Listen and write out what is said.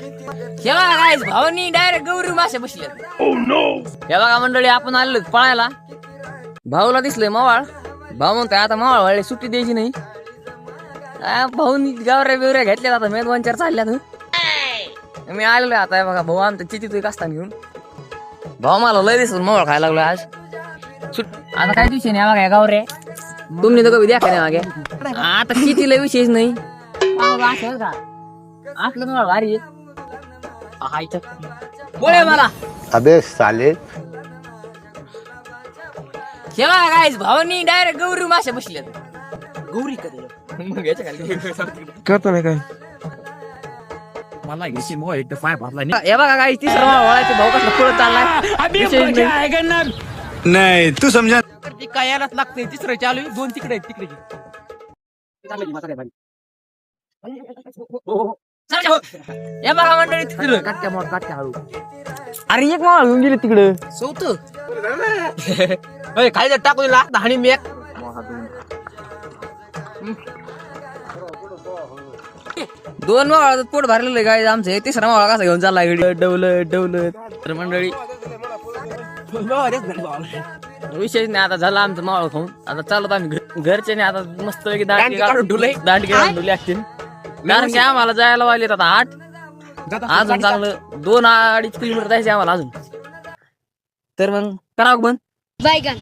हे बघा गाईस, भावानी डायरेक्ट गौरी मासे बसले. हे बघा मंडळी, आपण आलो पळायला. भाऊला दिसलंय मावाळ. भाऊ म्हणतोय आता मावाळ वाळले सुट्टी द्यायची नाही. भाऊनी गावऱ्या बिवऱ्या घेतल्या आता मे 2-4 चालल्यात. मी आलेलो आता. हे बघा भाऊ आमच्या चितीत असताना घेऊन. भाऊ मला लय दिसत मावळ खायला लागलो आज. आता काय विषय नाही बघा गावरे. तुम्ही तर कधी द्या का मागे. आता चितीला विषयच नाही. असलं मावळ भारी बोले मला. अबे साले. हे बघा गाईस, भावानी डायरेक्ट गौरी मासे बसले. गौरी कधी मग याच्या खाली करतो नाही काय मला घ्यायची मग एक पाय भाजला. हे बघा गाईस, तिसरा मावळ वळायचे. भाऊ कसला पुढे चाललाय. नाही तू समजा. काय यायलाच लागते. तिसरं चालू 2 तिकडे आहेत. तिकडे हे बघा मंडळी, तिकडं काटक्या मोड काटक्या हळू. अरे एक मावळ घेऊन गेली तिकडं. सौत खाली टाकू दिला आणि मी एक 2 मावळात पोट भरलेलं गाय आमचं. हे तिसरा मावळा कसा घेऊन चालला डवलत डवलत. तर मंडळी विशेष नाही. आता झाला आमचं मावळ खाऊन. आता चालत आम्ही घरचे नाही. आता मस्त दांडगी काढून ठुले असतील. कारण की आम्हाला जायला वाजलेत आता 8. अजून चांगलं 2-2.5 किलोमीटर जायचं आम्हाला अजून. तर मग करावं बंद.